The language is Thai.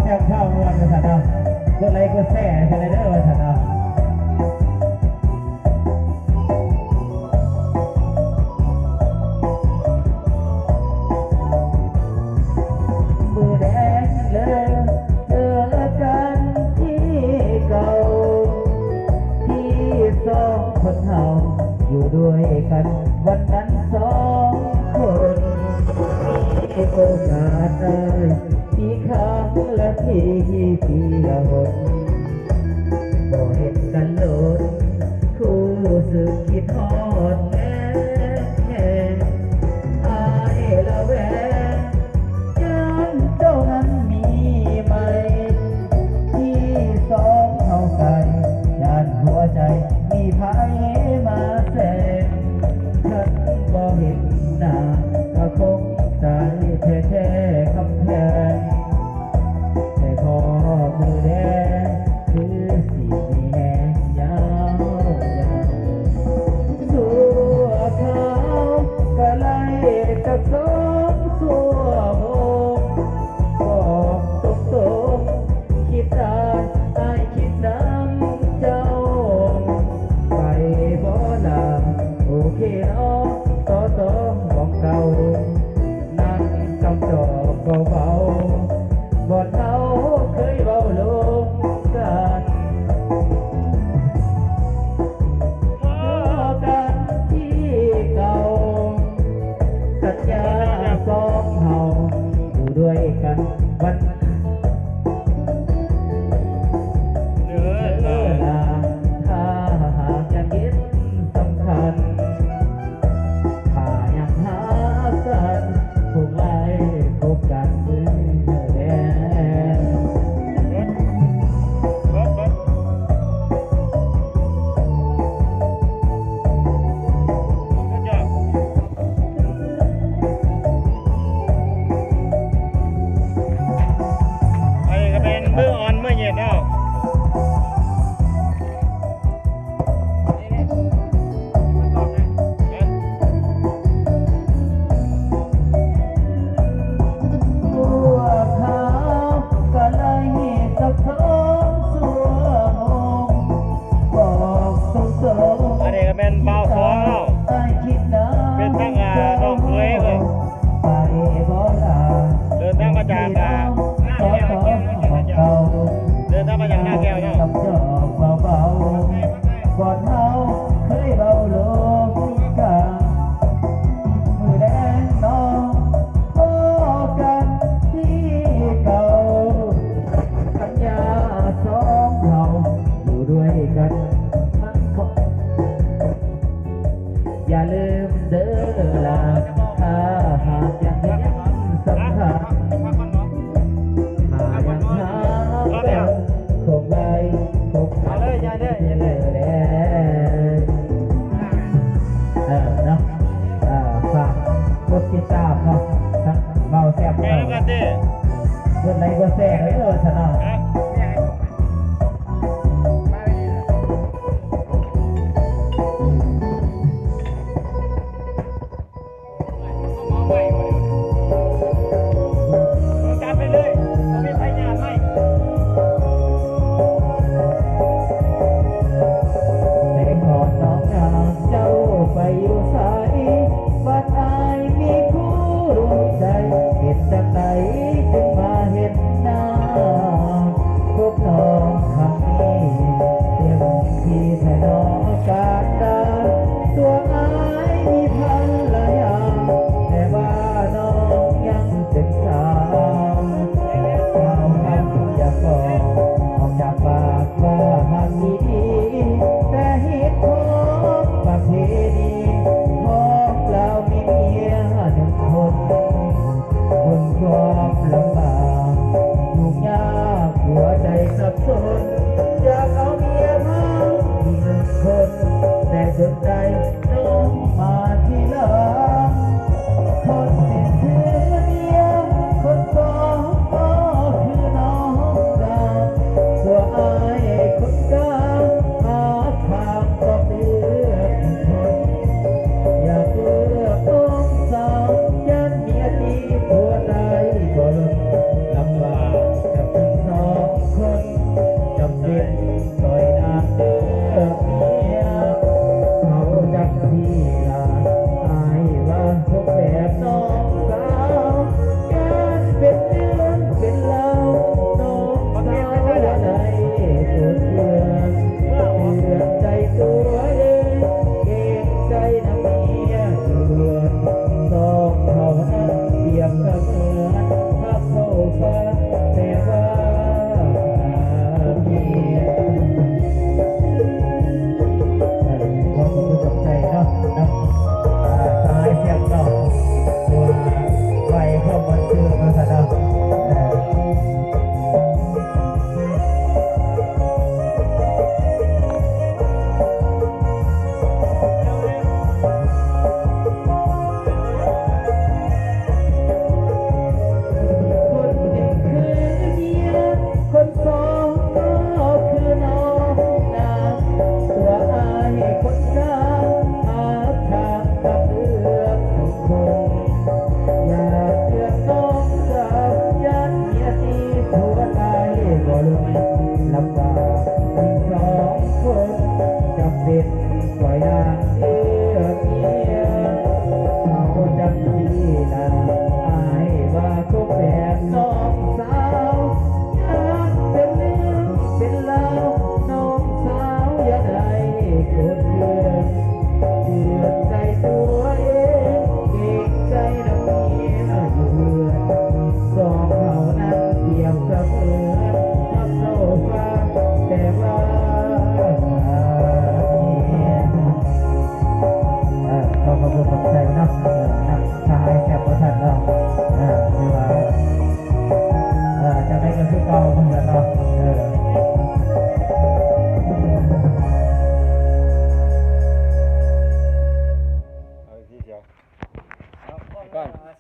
แซ่บข้าวมวนกันสัตว์เอาก็เลยก็แซ่กันเลยเด้อสัตว์เอามือแดงเลยเจอกันที่เก่าที่สองคนเฮาอยู่ด้วยกันวันนั้นสองคนมีโอกาสได้ปีครั้งละทีปีละหนบ่เห็นกันโลดคู่สึกคิดฮอดแน่อายละแวงย้อนเจ้านั้นมีไหมที่สองเท่ากันย่านหัวใจมีไผมาแสงฉันบ่เห็นหน้าก็คงตายแท้ๆคำแพงแต่พอมือแดงคือสีมีแหงยาวสัวขาวก็ไล่กับสองสัวโมงบอกตรงๆคิดได้ไอ้คิดน้ำเจ้าไปบ่ลาโอเคเนาะต่อของเก่านั่งกำจอกเบาๆบ่เท่าเคยเบาลงกันพอกันที่เก่าสัญญาสองเฮาอยู่ด้วยกันวันถ้าหากยังคิดสำคัญถ้ายังหากันคงไล่พบกันมือแดงไอ้ก็เป็นมืออ่อนมือเย็นแล้วบัวขาวก็ไล่สักสองสัวโมงบอกตรงๆ อันนี้ก็เป็นเบาสองแล้ว ไอ้คิดนะ เป็นทั้งน้องเคยเลย ไปบ่ลา เดินทางมาจากหน้าแก้ว ของเก่า เดินทางมาจากหน้าแก้วเนาะ กับจอกเบาๆก่อนเฮาเคยเบาลงกันมือแดงน้องพอกันที่เก่าสัญญาสองเฮาอยู่ด้วยกันทั้งคนอย่าลืมเด้อล่ะถ้าหากยังเห็นสำคัญหายังหากันคงไล่พบกันเลยแเนาะฝากกดติดตามเนาะทั้งเบาแซ่บ แม่ เนาะ กันดิ กดไลค์กดแชร์ไว้เด้อท่านเนาะ การไปเลยเราไม่พยายามไม่ แต่ก่อนน้องนางเจ้าไปอยู่ไสบัดอายมีคู่ร่วมใจเห็นจังไหนจึงมาเห็นหน้า ก่าเหมือนกันเนาะเอาอีกทีเดียวก่อน